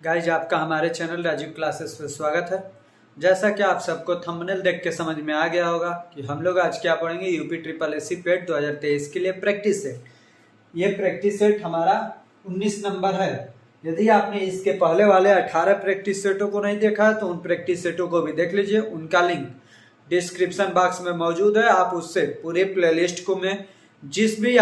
Guys आपका हमारे channel Rajiv classes पे स्वागत है। जैसा कि आप सबको थंबनेल देख के समझ में आ गया होगा कि हम लोग आज क्या पढ़ेंगे, यूपी ट्रिपल एससी पेट 2023 के लिए प्रैक्टिस सेट। ये प्रैक्टिस सेट हमारा 19 नंबर है। यदि आपने इसके पहले वाले 18 प्रैक्टिस सेटों को नहीं देखा है तो उन प्रैक्टिस सेटों को भी देख लीजिए। उनका लिंक डिस्क्रिप्शन बॉक्स में मौजूद है। आप उससे पूरे प्लेलिस्ट को में जिस भी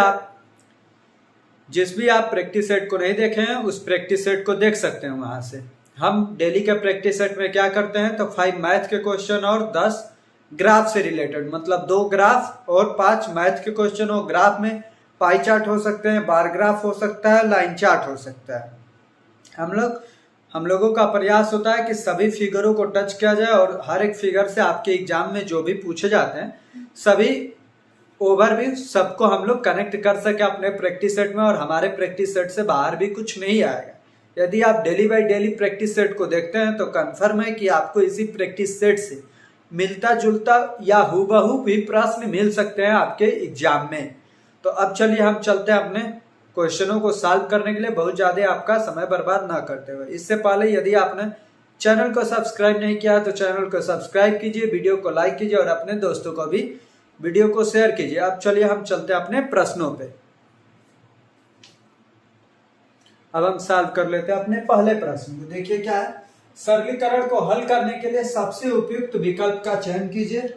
आप प्रैक्टिस सेट को नहीं देखे हैं उस प्रैक्टिस सेट को देख सकते हैं वहां से। हम डेली के प्रैक्टिस सेट में क्या करते हैं तो 5 मैथ के क्वेश्चन और 10 ग्राफ से रिलेटेड, मतलब 2 ग्राफ और 5 मैथ के क्वेश्चन हो। ग्राफ में पाई चार्ट हो सकते हैं, बार ग्राफ हो सकता है, लाइन चार्ट हो सकता है। हम लोगों का प्रयास होता है कि सभी फिगरों को टच किया जाए और हर एक फिगर से आपके एग्जाम में जो भी पूछे जाते हैं सभी ओवरव्यू सबको हम लोग कनेक्ट कर सके अपने प्रैक्टिस सेट में, और हमारे प्रैक्टिस सेट से बाहर भी कुछ नहीं आएगा। यदि आप daily by daily practice set को देखते हैं तो कंफर्म है कि आपको इसी प्रैक्टिस सेट से मिलता जुलता या हूबहू भी प्रश्न मिल सकते हैं आपके एग्जाम में। तो अब चलिए हम चलते हैं अपने क्वेश्चनों को सॉल्व करने के लिए, बहुत ज्यादा आपका समय बर्बाद ना करते हुए। इससे पहले यदि आपने चैनल को सब्सक्राइब नहीं किया तो चैनल को सब्सक्राइब कीजिए, वीडियो को लाइक कीजिए और अपने दोस्तों को भी वीडियो को शेयर कीजिए। अब चलिए हम चलते हैं अपने प्रश्नों पे। अब हम सॉल्व कर लेते हैं अपने पहले प्रश्न को। देखिए क्या है, सरलीकरण को हल करने के लिए सबसे उपयुक्त विकल्प का चयन कीजिए।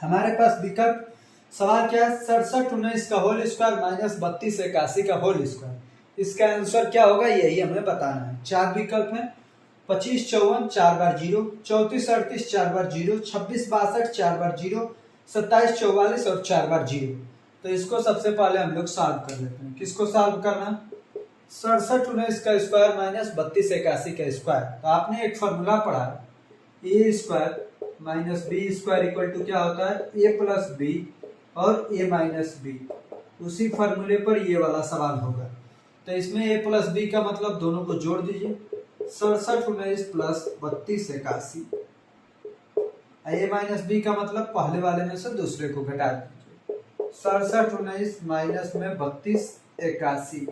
हमारे पास विकल्प सवाल क्या है, 6719 का होल स्क्वायर माइनस 3281 का होल स्क्वायर। इसका आंसर क्या होगा यही हमें बताना है। 4 विकल्प है, 25 54 4 बार 0, 34 38 4 बार 0, 26 62 4 बार 0, 27 44 और 4 बार 0। तो इसको सबसे पहले हम लोग सॉल्व कर लेते हैं। किसको सॉल्व करना, 6719 का स्क्वायर माइनस 3281 का स्क्वायर। तो आपने एक फॉर्मूला पढ़ा, A square minus B square equal to क्या होता है, ए प्लस बी और ए माइनस बी। उसी फॉर्मूले पर ये वाला सवाल होगा। तो इसमें ए प्लस बी का मतलब दोनों को जोड़ दीजिए, 6719 प्लस 3281। ए माइनस बी का मतलब पहले वाले में से दूसरे को घटा दीजिए, 6719 माइनस में 3281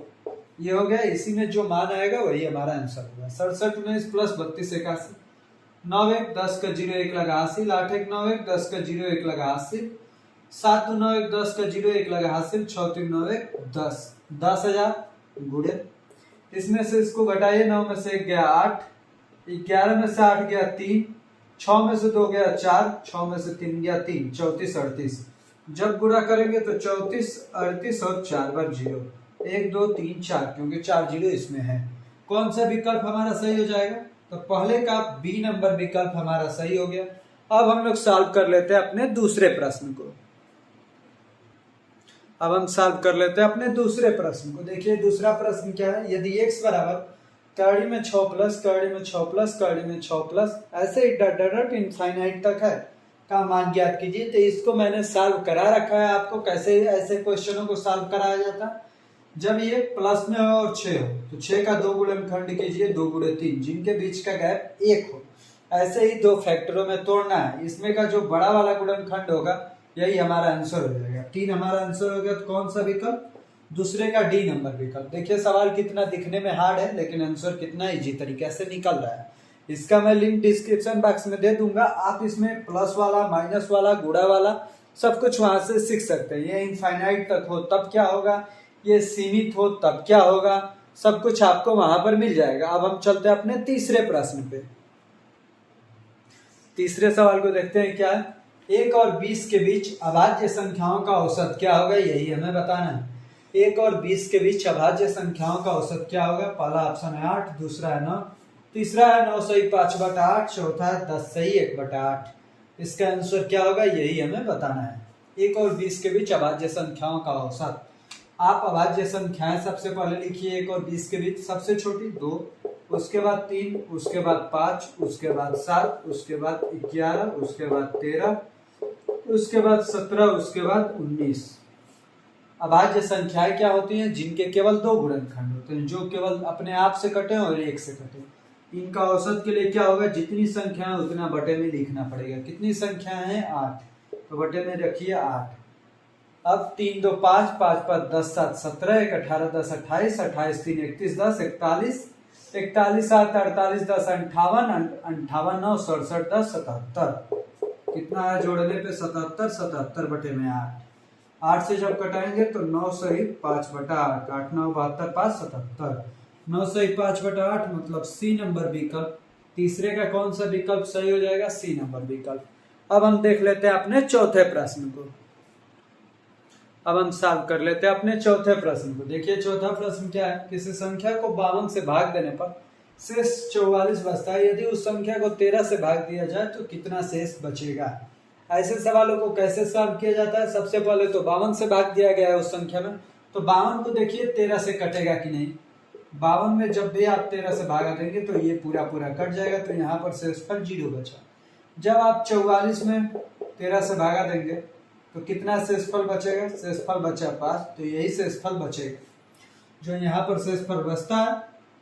ये हो गया। इसी में जो मान आएगा वही हमारा आंसर होगा। 6719 प्लस 3281, 9 1 10 का 0 1 लगा हासिल, 8 1 9 1 10 का 0 1 लगा हासिल, 7 2 9 1 10 का 0 1 लगा हासिल, 6 3 9 1 10, 10,000 गुणे। इसमें से इसको घटाइए, 9 में से 1 गया 8, 11 में से 8 गया 3, 6 में से 2 गया 4, 6 में से 3 गया 3, 34 38। जब गुणा करेंगे तो 34 38 और 4 बार 0, 1 2 3 4, क्योंकि 4 0 इसमें है। कौन सा विकल्प हमारा सही हो जाएगा, तो पहले का बी नंबर विकल्प हमारा सही हो गया। अब हम लोग सॉल्व कर लेते हैं अपने दूसरे प्रश्न को। अब हम सॉल्व कर लेते हैं अपने दूसरे प्रश्न को। देखिए दूसरा प्रश्न क्या है, यदि x बराबर कड़ी में 6 प्लस कड़ी में 6 प्लस कड़ी में 6 प्लस ऐसे ही डट इनफाइनाइट तक है का मान ज्ञात कीजिए। तो इसको मैंने सॉल्व करा रखा है आपको, कैसे ऐसे क्वेश्चनों को सॉल्व कराया जाता है। जब ये प्लस में हो और 6 हो तो 6 का 2 गुणनखंड कीजिए, 2 गुणे 3 जिनके बीच का गैप 1 हो। ऐसे ही 2 फैक्टरों में तोड़ना है। इसमें का जो बड़ा वाला गुणनखंड होगा यही हमारा आंसर हो जाएगा। 3 हमारा आंसर हो गया। तो कौन सा विकल्प, दूसरे का डी नंबर विकल्प। देखिए सवाल कितना दिखने में हार्ड है लेकिन आंसर कितना इजी तरीके से निकल रहा है। इसका मैं लिंक डिस्क्रिप्शन बॉक्स में दे दूंगा। आप इसमें प्लस वाला माइनस वाला गुणा वाला सब कुछ वहां से सीख सकते हैं। ये इनफाइनाइट तक हो तब क्या होगा, ये सीमित हो तब क्या होगा, सब कुछ आपको वहां पर मिल जाएगा। अब हम चलते हैं अपने तीसरे प्रश्न पे। तीसरे सवाल को देखते हैं क्या है, 1 और 20 के बीच अभाज्य संख्याओं का औसत क्या होगा यही हमें बताना है। 1 और 20 के बीच अभाज्य संख्याओं का औसत क्या होगा। पहला ऑप्शन है 8, दूसरा है 9, तीसरा है 9 सही 5/8, चौथा है 10 सही 1/8। इसका आंसर क्या होगा यही हमें बताना है। 1 और 20 के बीच अभाज्य संख्याओं का औसत। आप अभाज्य संख्याएं सबसे पहले लिखिए। 1 और 20 के बीच सबसे छोटी 2, उसके बाद 3, उसके बाद 5, उसके बाद 7, उसके बाद 11, उसके बाद 13, उसके बाद 17, उसके बाद 19। अभाज्य संख्याएं क्या होती हैं, जिनके केवल 2 गुणनखंड होते हैं, जो केवल अपने आप से कटे और 1 से कटे। इनका औसत के लिए क्या होगा, जितनी संख्याएं उतना बटे में लिखना पड़ेगा। कितनी संख्याएं हैं 8, तो बटे में रखिए 8। अब 3 2 5, 5 5 10 7 17, 1 18 10 28, 28 3 31 10 41, 41 7 48 10 58 58 9 67 10 77 कितना है जोड़ने पे 77 77 बटे में 8 से जब कटाएंगे तो 9 सही 5 बटा 8 8 9 72 5 77 9 सही 5 बटा 8 मतलब सी नंबर विकल्प। तीसरे का कौन सा विकल्प सही हो जाएगा? सी नंबर विकल्प। अब हम देख लेते हैं अपने चौथे प्रश्न को। अब हम सॉल्व कर लेते हैं अपने चौथे प्रश्न को। देखिए चौथा प्रश्न क्या है, किसी संख्या को 52 से भाग देने पर शेष 44 बचता है, यदि उस संख्या को 13 से भाग दिया जाए तो कितना शेष बचेगा। ऐसे सवालों को कैसे सॉल्व किया जाता है? सबसे पहले तो 52 से भाग दिया गया है उस संख्या में, तो 52 को देखिए 13 से कटेगा कि नहीं। 52 में जब भी आप 13 से भागा देंगे तो ये पूरा पूरा कट जाएगा, तो यहाँ पर शेषफल 0 बचा। जब आप 44 में 13 से भागा देंगे तो कितना शेषफल बचेगा? शेषफल बचा 5, तो यही शेषफल बचेगा। जो यहाँ पर शेषफल बचता है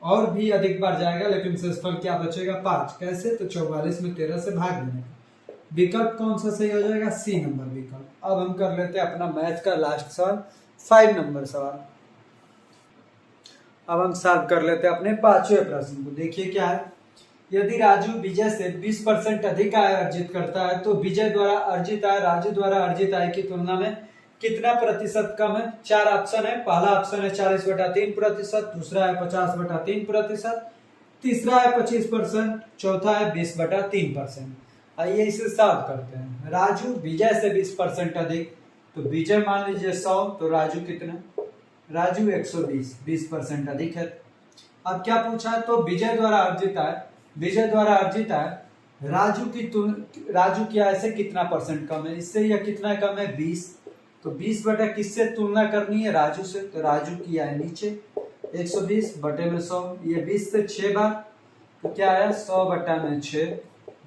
और भी अधिक बार जाएगा, लेकिन शेषफल क्या बचेगा? 5। कैसे? तो 44 में 13 से भाग देने का। विकल्प कौन सा सही हो जाएगा? सी नंबर विकल्प। अब हम कर लेते हैं अपना मैथ का लास्ट सवाल, 5 नंबर सवाल। अब हम सॉल्व कर लेते हैं अपने पांचवें प्रश्न को। देखिए क्या है, यदि राजू विजय से 20% अधिक आय अर्जित करता है तो विजय द्वारा अर्जित आय राजू द्वारा अर्जित आय की तुलना में कितना प्रतिशत कम है? 4 ऑप्शन है। पहला ऑप्शन है 40/3%, दूसरा है 50/3%, तीसरा है 25%, चौथा है 20/3%। आइए इसे सॉल्व करते हैं। राजू विजय से 20% अधिक, तो विजय मान लीजिए 100, तो राजू कितना? राजू 120, 20% अधिक है। अब क्या पूछा है? तो विजय द्वारा अर्जित आय, विजय द्वारा अर्जित आय राजू की आय से कितना परसेंट कम है? इससे यह कितना कम है? 20। तो 20 बटा किससे तुलना करनी है? राजू से। तो राजू की आय नीचे 120 बटे में 100, ये 20 से 6 बार, तो क्या आया? 100 बटा में 6।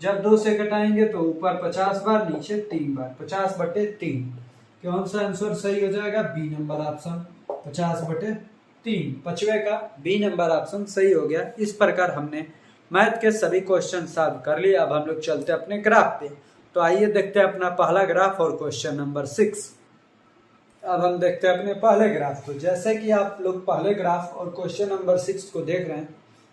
जब 2 से घटाएंगे तो ऊपर 50 बार, नीचे 3 बार, 50/3। कौन सा आंसर सही हो जाएगा? B number option, 50/3। पांचवे का बी नंबर ऑप्शन सही हो गया। इस प्रकार हमने मैथ के सभी क्वेश्चन सॉल्व कर लिए। अब हम लोग चलते हैं अपने ग्राफ पे। तो आइए देखते हैं अपना पहला ग्राफ और क्वेश्चन नंबर 6। अब हम देखते हैं अपने पहले ग्राफ को। जैसे कि आप लोग पहले ग्राफ और क्वेश्चन नंबर 6 को देख रहे हैं,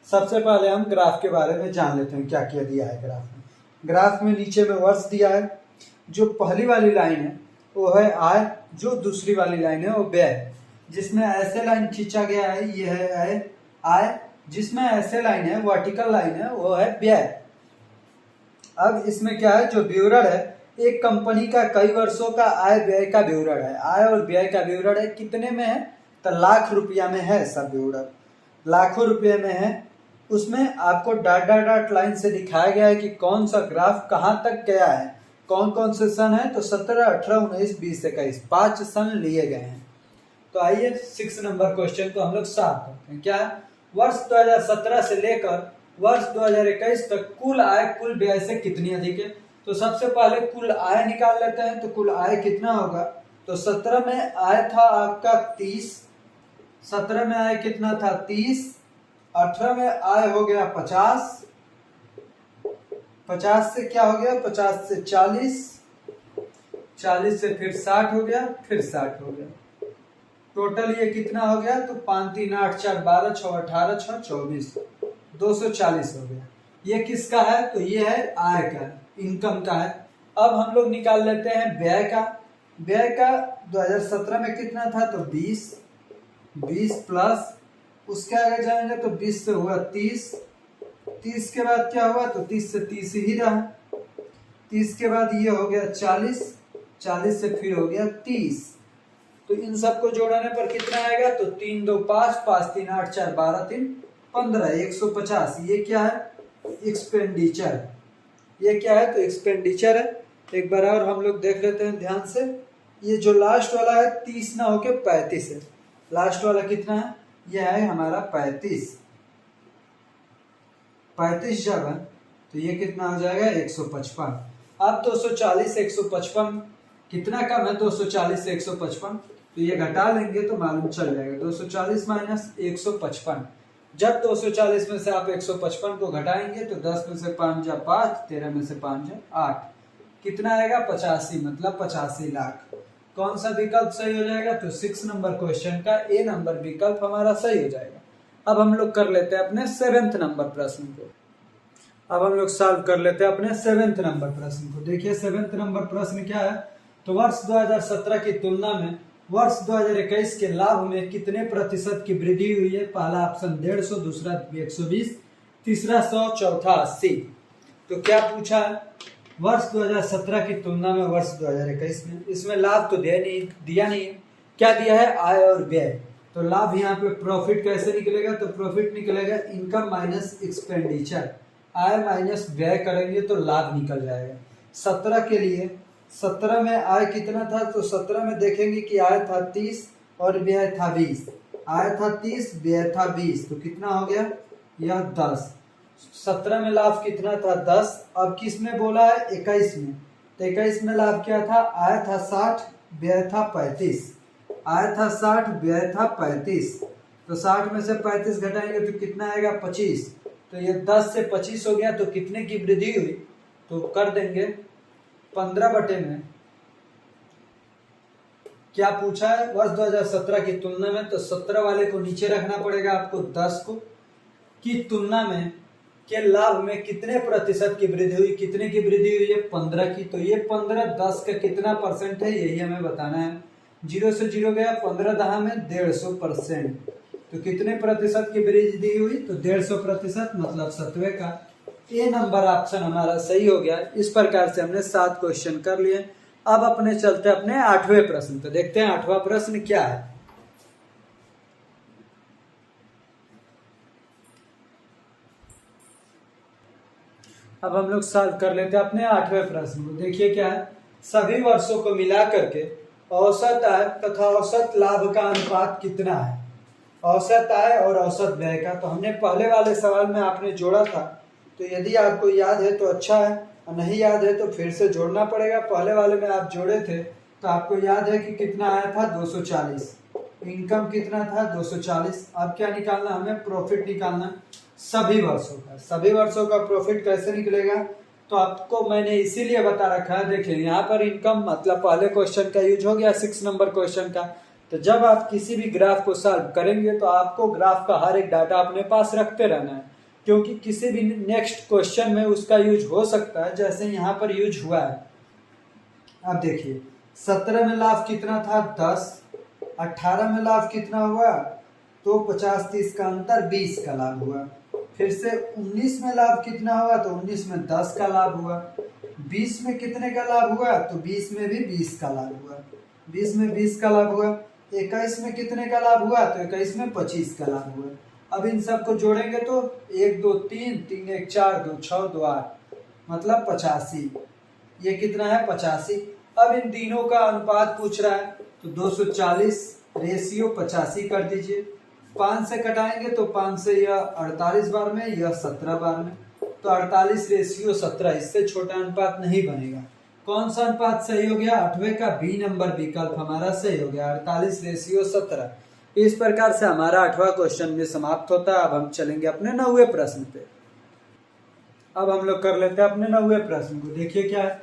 सबसे पहले हम ग्राफ के बारे में जान लेते हैं क्या क्या दिया है ग्राफ में। ग्राफ में नीचे में वर्ष दिया है। जो पहली वाली लाइन है वो है आय, जो दूसरी वाली लाइन है वो व्यय। जिसमें ऐसे लाइन खींचा गया है ये है आय, जिसमें ऐसे लाइन है वर्टिकल लाइन है वो है व्यय। अब इसमें क्या है, जो विवरण है एक कंपनी का कई वर्षों का आय व्यय का विवरण है। आय और व्यय का विवरण है, कितने में है? तो लाख रुपया में है सब विवरण, लाखों रुपये में है। उसमें आपको डॉट डॉट डॉट लाइन से दिखाया गया है कि कौन सा ग्राफ कहाँ तक गया है, कौन कौन से सन है। तो 17, 18, 19, 20, 21 5 सन लिए गए हैं। तो आइए 6 नंबर क्वेश्चन को हम लोग सॉल्व करते हैं। क्या है? वर्ष 2017 से लेकर वर्ष 2021 तक कुल आय कुल व्यय से कितनी अधिक है? तो सबसे पहले कुल आय निकाल लेते हैं। तो कुल आय कितना होगा? तो 17 में आय था आपका 30, 17 में आय कितना था? 30। 18 में आय हो गया 50, 50 से क्या हो गया? 50 से 40, 40 से फिर 60 हो गया, फिर 60 हो गया। टोटल ये कितना हो गया? तो 5 3 8 4 12 6 18 6 24, 240 हो गया। ये किसका है? तो ये है आय का, इनकम का है। अब हम लोग निकाल लेते हैं व्यय का। व्यय का 2017 में कितना था? तो 20, 20 प्लस उसके आगे जाएंगे तो 20 से हुआ 30, 30 के बाद क्या हुआ? तो 30 से 30 ही रहा, 30 के बाद ये हो गया 40, 40 से फिर हो गया 30। तो इन सबको जोड़ने पर कितना आएगा? तो 3 2 5, 5 3 8 4 12 3 15, 150। ये क्या है? एक्सपेंडिचर। ये क्या है? तो एक्सपेंडिचर है। एक बार और हम लोग देख लेते हैं ध्यान से। ये जो लास्ट वाला है 30 ना होके 35 है। लास्ट वाला कितना है? यह है हमारा 35। 35 जब है तो ये कितना हो जाएगा? 155। अब 240 155 कितना कम है? 240 से 155, तो ये घटा लेंगे तो मालूम चल जाएगा। 240 माइनस 155। जब 240 में से आप 155 को घटाएंगे तो 10 में से 5 जा 5, 13 में से 5 जा 8, कितना आएगा? 85, मतलब 85 लाख। कौन सा विकल्प सही हो जाएगा? तो 6 नंबर क्वेश्चन का ए नंबर विकल्प हमारा सही हो जाएगा। अब हम लोग कर लेते हैं अपने 7th नंबर प्रश्न को। अब हम लोग सॉल्व कर लेते हैं अपने 7th नंबर प्रश्न को। देखिए 7th नंबर प्रश्न क्या है, तो वर्ष 2017 की तुलना में वर्ष 2021 के लाभ में कितने प्रतिशत की वृद्धि हुई है। पहला ऑप्शन 150, दूसरा 120, तीसरा 100, चौथा 80। तो क्या पूछा है, वर्ष 2017 की तुलना में वर्ष 2021 में, इसमें लाभ तो दिया नहीं है, क्या दिया है, आय और व्यय। तो लाभ यहाँ पे प्रॉफिट कैसे निकलेगा, तो प्रॉफिट निकलेगा इनकम माइनस एक्सपेंडिचर, आय माइनस व्यय करेंगे तो लाभ निकल जाएगा। 17 के लिए 17 में आय कितना था, तो 17 में देखेंगे कि आय था 30 और व्यय था 20। आय था 30, व्यय था 20, तो कितना हो गया, यह 10। 17 में लाभ कितना था, 10। अब किस में बोला है, 21 में, तो 21 में लाभ क्या था, आय था 60, व्यय था 35। आय था 60, व्यय था 35, तो 60 में से 35 घटाएंगे तो कितना आएगा, 25। तो ये 10 से 25 हो गया, तो कितने की वृद्धि हुई, तो कर देंगे 15 बटे में। क्या पूछा है, वर्ष 2017 की तुलना में, तो 17 वाले को नीचे रखना पड़ेगा आपको, 10 को की तुलना में के लाभ में कितने प्रतिशत की वृद्धि हुई, कितने की वृद्धि हुई है, 15 की। तो ये 15 10 का कितना परसेंट है, यही हमें बताना है। 0 से 0 गया, 15 10 में 150%। तो कितने प्रतिशत की वृद्धि हुई, तो 150%, मतलब 7वें का ए नंबर ऑप्शन हमारा सही हो गया। इस प्रकार से हमने 7 क्वेश्चन कर लिए। अब अपने चलते अपने 8वें प्रश्न पे, देखते हैं 8वां प्रश्न क्या है। अब हम लोग सॉल्व कर लेते हैं अपने 8वें प्रश्न को। देखिए क्या है, सभी वर्षों को मिला करके औसत आय तथा औसत लाभ का अनुपात कितना है। औसत आय और औसत व्यय का, तो हमने पहले वाले सवाल में आपने जोड़ा था, तो यदि आपको याद है तो अच्छा है, और नहीं याद है तो फिर से जोड़ना पड़ेगा। पहले वाले में आप जोड़े थे तो आपको याद है कि कितना आया था, 240। इनकम कितना था, 240। अब क्या निकालना, हमें प्रॉफिट निकालना सभी वर्षों का। सभी वर्षों का प्रॉफिट कैसे निकलेगा, तो आपको मैंने इसीलिए बता रखा है। देखिए यहाँ पर इनकम मतलब पहले क्वेश्चन का यूज हो गया, 6 नंबर क्वेश्चन का। तो जब आप किसी भी ग्राफ को सॉल्व करेंगे तो आपको ग्राफ का हर एक डाटा अपने पास रखते रहना है, क्योंकि किसी भी नेक्स्ट क्वेश्चन में उसका यूज हो सकता है, जैसे यहाँ पर यूज हुआ है। अब देखिए 17 में लाभ कितना था, 10। 18 में लाभ कितना हुआ, तो 50-30 का अंतर 20 का लाभ हुआ। फिर से 19 में लाभ कितना हुआ, तो 19 में 10 का लाभ हुआ। 20 में कितने का लाभ हुआ, तो 20 में भी 20 का लाभ हुआ। 20 में 20 का लाभ हुआ। 21 में कितने का लाभ हुआ, तो 21 में 25 का लाभ हुआ। अब इन सबको जोड़ेंगे तो 1 2 3, 3 1 4, 2 6, 2 8, मतलब 85। ये कितना है, 85। अब इन तीनों का अनुपात पूछ रहा है, तो 240 रेशियो 85 कर दीजिए। 5 से कटाएंगे तो 5 से यह 48 बार में, यह 17 बार में, तो 48 रेशियो 17, इससे छोटा अनुपात नहीं बनेगा। कौन सा अनुपात सही हो गया, 8वें का बी नंबर विकल्प हमारा सही हो गया, 48 रेशियो 17। इस प्रकार से हमारा 8वां क्वेश्चन भी समाप्त होता है। अब हम चलेंगे अपने 9वें प्रश्न पे। अब हम लोग कर लेते हैं अपने 9वें प्रश्न को। देखिए क्या है,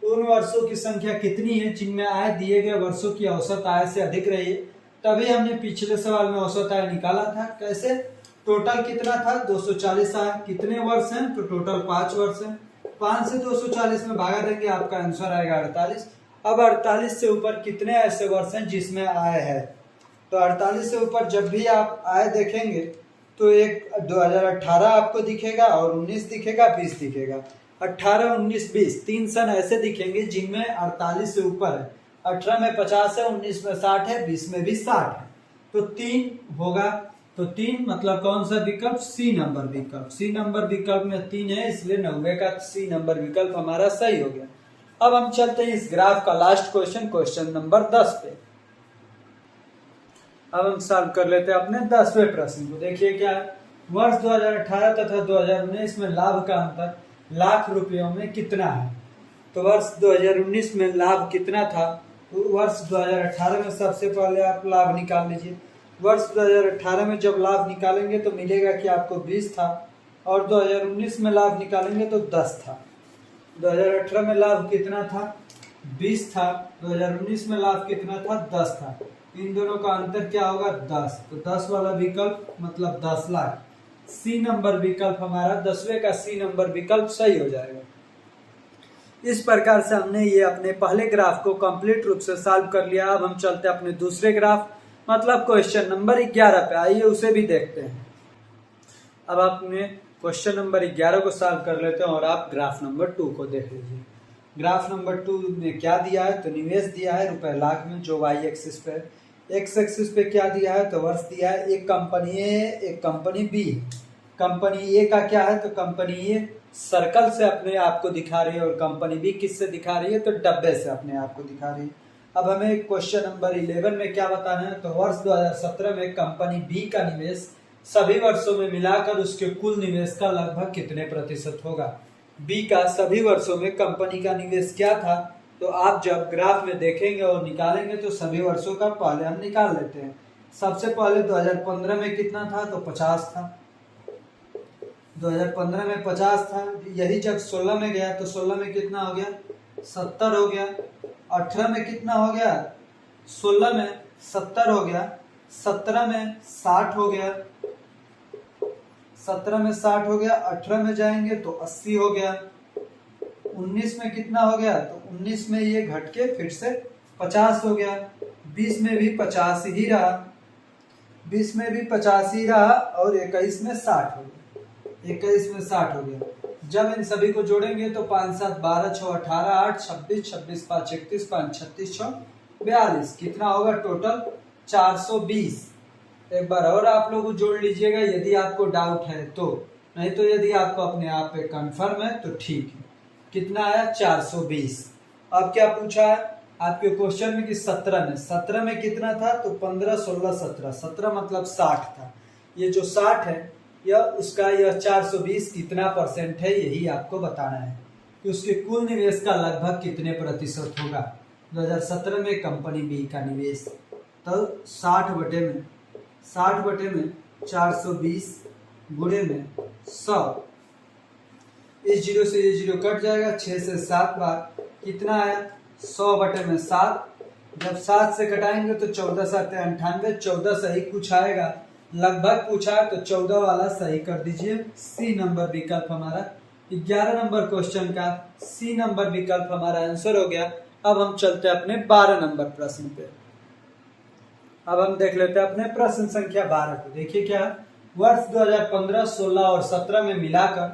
उन वर्षों की संख्या कितनी है जिनमें आय दिए गए वर्षों की औसत आय से अधिक रही है। तभी हमने पिछले सवाल में औसत आय निकाला था। कैसे, टोटल कितना था, 240 आय। कितने वर्ष हैं, तो टोटल 5 वर्ष हैं। 5 से 240 में भागा देंगे, आपका आंसर आएगा 48। अब 48 से ऊपर कितने ऐसे वर्ष हैं जिसमें आय है, तो 48 से ऊपर जब भी आप आय देखेंगे तो एक 2018 आपको दिखेगा, और 19 दिखेगा, 20 दिखेगा। 18, 19, 20 3 सन ऐसे दिखेंगे जिनमें 48 से ऊपर है। 18 में 50 है, 19 में 60 है, 20 में भी 60 है, तो 3 होगा। तो 3 मतलब कौन सा विकल्प, सी नंबर विकल्प। सी नंबर विकल्प में 3 है, इसलिए 9वें का सी नंबर विकल्प हमारा सही हो गया। अब हम चलते हैं इस ग्राफ का लास्ट क्वेश्चन, क्वेश्चन नंबर 10 पे। अब हम सॉल्व कर लेते हैं अपने 10वें प्रश्न को। देखिए क्या है, वर्ष 2018 तथा 2019 में लाभ का अंतर लाख रुपयों में कितना है। तो वर्ष 2019 में लाभ कितना था, तो वर्ष 2018 में सबसे पहले आप लाभ निकाल लीजिए। वर्ष 2018 में जब लाभ निकालेंगे तो मिलेगा कि आपको 20 था, और 2019 में लाभ निकालेंगे तो 10 था। 2018 में लाभ कितना था, 20 था। 2019 में लाभ कितना था, 10 था। इन दोनों का अंतर क्या होगा 10, तो 10 वाला विकल्प मतलब 10 लाख। सी नंबर विकल्प हमारा 10वें का सी नंबर विकल्प सही हो जाएगा। इस प्रकार से हमने ये अपने पहले ग्राफ को कंप्लीट रूप से सॉल्व कर लिया। अब हम चलते हैं अपने दूसरे ग्राफ मतलब क्वेश्चन नंबर 11 पे, आइए उसे भी देखते हैं। अब आपने क्वेश्चन नंबर 11 को सॉल्व कर लेते हैं और आप ग्राफ नंबर 2 को देख लीजिए। ग्राफ नंबर 2 में क्या दिया है, तो निवेश दिया है रुपए लाख में जो वाई एक्सिस पे, एक्स एक्सिस पे क्या दिया है, तो वर्ष दिया है। एक कंपनी ए एक कंपनी बी, कंपनी ए का क्या है, तो कंपनी ए सर्कल से अपने आप को दिखा रही है और कंपनी बी किससे दिखा रही है, तो डब्बे से अपने आप को दिखा रही है। अब हमें क्वेश्चन नंबर 11 में क्या बताना है, तो वर्ष 2017 में कंपनी बी का निवेश सभी वर्षों में मिलाकर उसके कुल निवेश का लगभग कितने प्रतिशत होगा। बी का सभी वर्षों में कंपनी का निवेश क्या था, तो आप जब ग्राफ में देखेंगे और निकालेंगे तो सभी वर्षों का पहले हम निकाल लेते हैं। सबसे पहले 2015 में कितना था, तो 50 था। 2015 में 50 था, यही जब 16 में गया तो 16 में कितना हो गया, 70 हो गया। 18 में कितना हो गया, 16 में 70 हो गया। 17 में 60 हो गया, 17 में 60 हो गया। 18 में जाएंगे तो 80 हो गया। 19 में कितना हो गया, तो 19 में ये घट के फिर से 50 हो गया। 20 में भी 50 ही रहा, 20 में भी 50 ही रहा और 21 में 60 हो गया, 21 में 60 हो गया। जब इन सभी को जोड़ेंगे तो 5 7 12 6 18 8 26 26 5 31 5 36 6 42 कितना होगा टोटल 420। एक बार और आप लोग जोड़ लीजिएगा यदि आपको डाउट है तो, नहीं तो यदि आपको अपने आप पे कंफर्म है तो ठीक है। कितना आया 420। अब क्या पूछा है आपके क्वेश्चन में कि 17 में कितना था, तो 15 16 17, 17 मतलब 60 था। ये जो 60 है यह उसका यह 420 कितना परसेंट है, यही आपको बताना है कि उसके कुल निवेश का लगभग कितने प्रतिशत होगा। 2017 में कंपनी बी का निवेश, तो 60 बटे में 420 गुणे में 100, इस जीरो से ये जीरो कट जाएगा, 6 से 7 बार कितना आया 100 बटे में 7। जब 7 से घटाएंगे तो 14 7 98, 14 सही कुछ आएगा, लगभग पूछा है तो 14 वाला सही कर दीजिए। सी नंबर विकल्प हमारा 11 नंबर क्वेश्चन का सी नंबर विकल्प हमारा आंसर हो गया। अब हम चलते हैं अपने 12 नंबर प्रश्न पे। अब हम देख लेते हैं अपने प्रश्न संख्या 12 को। देखिए क्या वर्ष 2015 16 और 17 में मिलाकर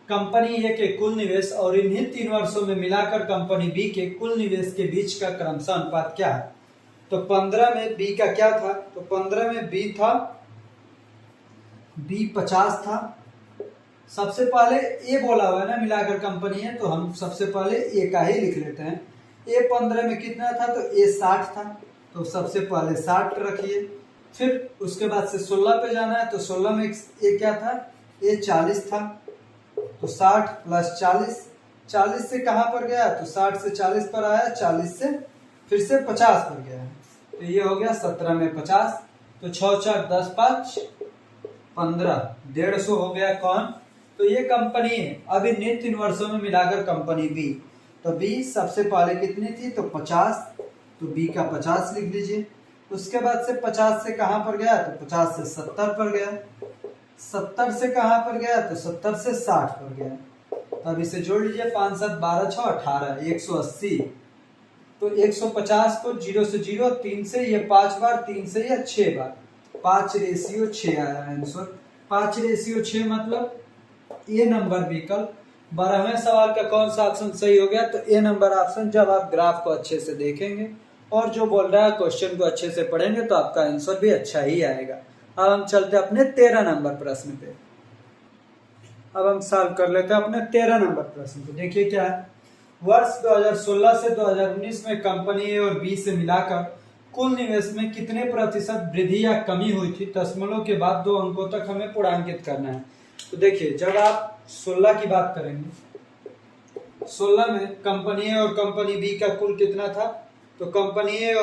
कंपनी ए के कुल निवेश और इन्हीं 3 वर्षों में मिलाकर कंपनी बी के कुल निवेश के बीच का क्रमशः अनुपात क्या है। तो 15 में बी का क्या था, तो 15 में बी था, बी 50 था। सबसे पहले ए बोला हुआ है ना मिलाकर कंपनी है, तो हम सबसे पहले ए का ही लिख लेते हैं। ए 15 में कितना था, तो ए 60 था, तो सबसे पहले 60 रखिए। फिर उसके बाद से 16 पे जाना है, तो 16 में ए क्या था, ए 40 था, तो 60 प्लस 40, 40 से कहाँ पर गया, तो 60 से 40 पर आया, 40 से फिर से 50 पर गया, तो ये हो गया 17 में 50, तो 6 4 10 5 15, 150 हो गया। कौन, तो ये कंपनी है। अब इन 3 वर्षों में मिलाकर कंपनी बी, तो बी सबसे पहले कितनी थी, तो 50, तो बी का 50 लिख लीजिए। उसके बाद से 50 से कहाँ पर गया, तो 50 से 70 पर गया, 70 से कहाँ पर गया, तो 70 से 60 पर गया। तो अब इसे जोड़ लीजिए, 5 7 12 6 18, 180। तो 150 को 0 से 0, 3 से ये 5 बार, 3 से ये 6 बार, 5/6 आया आंसर। 5/6 मतलब ए नंबर विकल्प। 12वें सवाल का कौन सा ऑप्शन सही हो गया, तो ए नंबर ऑप्शन। जब आप ग्राफ को अच्छे से देखेंगे और जो बोल रहा है क्वेश्चन को अच्छे से पढ़ेंगे तो आपका आंसर भी अच्छा ही आएगा। अब हम चलते अपने 13 नंबर प्रश्न पे। अब हम सॉल्व कर लेते हैं अपने 13 नंबर प्रश्न को। देखिए क्या है, वर्ष 2016 से 2019 में कंपनी ए और बी से मिलाकर कुल निवेश में कितने प्रतिशत वृद्धि या कमी हुई थी। दशमलव के बाद 2 अंकों तक हमें पूर्णांकित करना है। तो देखिए जब आप 16 की बात करेंगे, 16 में कंपनी ए और कंपनी बी का कुल कितना था, तो कंपनी ए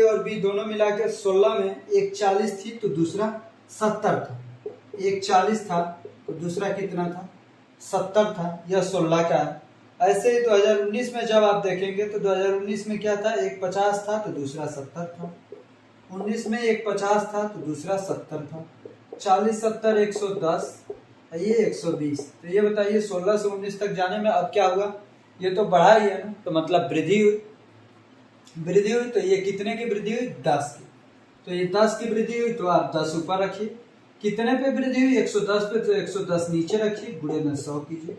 और बी दोनों मिला के 16 में एक 40 थी तो दूसरा 70 था। एक 40 था तो दूसरा कितना था, 70 था। यह 16 का है। ऐसे ही 2019 में जब आप देखेंगे तो 2019 में क्या था, एक 50 था तो दूसरा 70 था। 19 में एक 50 था तो दूसरा 70 था। 40 70 110, ये 120। तो ये बताइए 16 से 19 तक जाने में अब क्या हुआ, ये तो बढ़ा ही है ना, तो मतलब वृद्धि हुई। वृद्धि हुई तो ये कितने की वृद्धि हुई, 10 की। तो ये 10 की वृद्धि हुई तो आप 10 ऊपर रखिए। कितने पे वृद्धि हुई, 110 पे, तो 110 नीचे रखिए, गुणे में 100 कीजिए।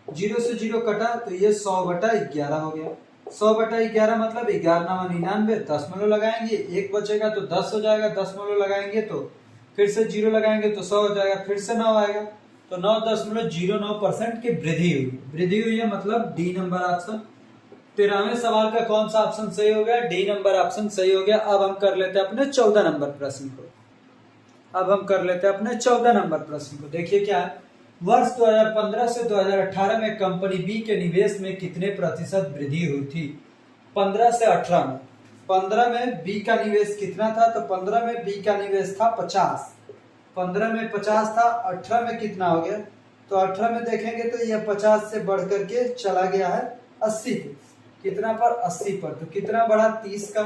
0 से 0 कटा तो ये 100/11 हो गया। 100/11 मतलब 11×99, 10 लगाएंगे, एक बचेगा तो 10 हो जाएगा, 10 लगाएंगे तो फिर से 0 लगाएंगे तो 100 हो जाएगा, फिर से 9 आएगा, तो 9.09% की वृद्धि हुई। वृद्धि हुई है मतलब डी नंबर ऑप्शन। 13वें सवाल का कौन सा ऑप्शन सही हो गया, डी नंबर ऑप्शन सही हो गया। अब हम कर लेते हैं अपने 14 नंबर प्रश्न को। अब हम कर लेते हैं अपने 14 नंबर प्रश्न को। देखिए क्या है, वर्ष 2015 से 2018 में कंपनी बी के निवेश में कितने प्रतिशत वृद्धि हुई थी। 15 से 18 में, 15 में बी का निवेश कितना था, तो 15 में बी का निवेश था 50। 15 में 50 था, 18 में कितना हो गया, तो 18 में देखेंगे तो यह 50 से बढ़ करके चला गया है 80 पे। कितना पर, 80 पर। तो कितना बढ़ा, 30 का।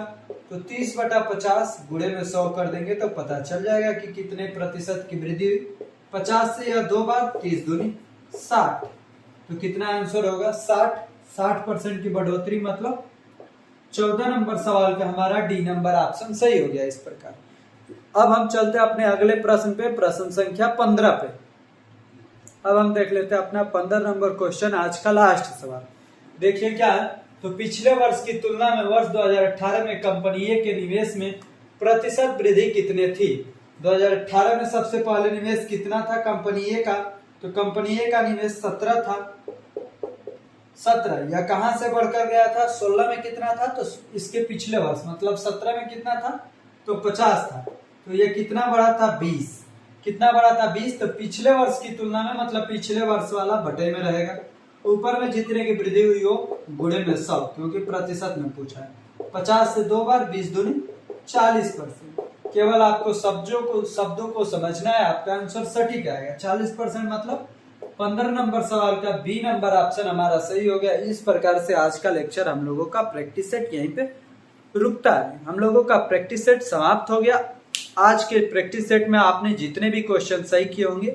तो 30/50 गुणे में 100 कर देंगे तो पता चल जाएगा कि कितने प्रतिशत की वृद्धि हुई। 50 से यह 2 बार, 30 दूनी 60। तो कितना आंसर होगा, 60% की बढ़ोतरी, मतलब 14 नंबर सवाल का हमारा डी नंबर ऑप्शन सही हो गया इस प्रकार। अब हम चलते हैं अपने अगले प्रश्न पे, प्रश्न संख्या 15 पे। अब हम देख लेते हैं अपना 15 नंबर क्वेश्चन, आज का लास्ट सवाल। देखिए क्या है, तो पिछले वर्ष की तुलना में वर्ष 2018 में कंपनी ए के निवेश में प्रतिशत वृद्धि कितने थी। 2018 में सबसे पहले निवेश कितना था कंपनी ए का, तो कंपनी ए का निवेश 17 था। 17 या कहां से बढ़कर गया था, 16 में कितना था, तो इसके पिछले वर्ष मतलब 17 में कितना था, तो 50 था। तो ये कितना बढ़ा था, 20। कितना बढ़ा था, 20। तो पिछले वर्ष की तुलना में मतलब पिछले वर्ष वाला बटे में रहेगा, ऊपर में जितने की वृद्धि हुई हो गुणे में 100, क्योंकि प्रतिशत में पूछा है। 50 से 2 बार, 20 दूनी 40%। केवल आपको शब्दों को समझना है, आपका आंसर सटीक आएगा। 40% मतलब 15 नंबर सवाल का बी नंबर ऑप्शन हमारा सही हो गया। इस प्रकार से आज का लेक्चर हम लोगों का प्रैक्टिस सेट यहीं पे रुकता है। हम लोगों का प्रैक्टिस सेट समाप्त हो गया। आज के प्रैक्टिस सेट में आपने जितने भी क्वेश्चन सही किए होंगे,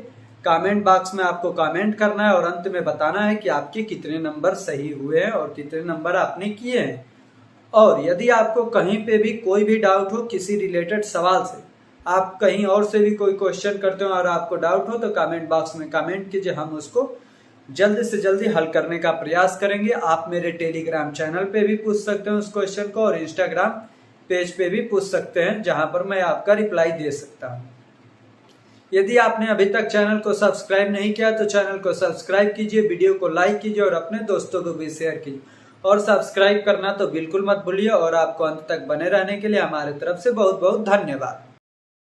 कमेंट बॉक्स में आपको कमेंट करना है और अंत में बताना है कि आपके कितने नंबर सही हुए हैं और कितने नंबर आपने किए हैं। और यदि आपको कहीं पे भी कोई भी डाउट हो किसी रिलेटेड सवाल से, आप कहीं और से भी कोई क्वेश्चन करते हो और आपको डाउट हो, तो कमेंट बॉक्स में कमेंट कीजिए, हम उसको जल्दी से जल्दी हल करने का प्रयास करेंगे। आप मेरे टेलीग्राम चैनल पे भी पूछ सकते हैं उस क्वेश्चन को, और इंस्टाग्राम पेज पे भी पूछ सकते हैं, जहां पर मैं आपका रिप्लाई दे सकता हूं। यदि आपने अभी तक चैनल को सब्सक्राइब नहीं किया तो चैनल को सब्सक्राइब कीजिए, वीडियो को लाइक कीजिए और अपने दोस्तों को भी शेयर कीजिए। और सब्सक्राइब करना तो बिल्कुल मत भूलिए। और आपको अंत तक बने रहने के लिए हमारे तरफ से बहुत बहुत धन्यवाद।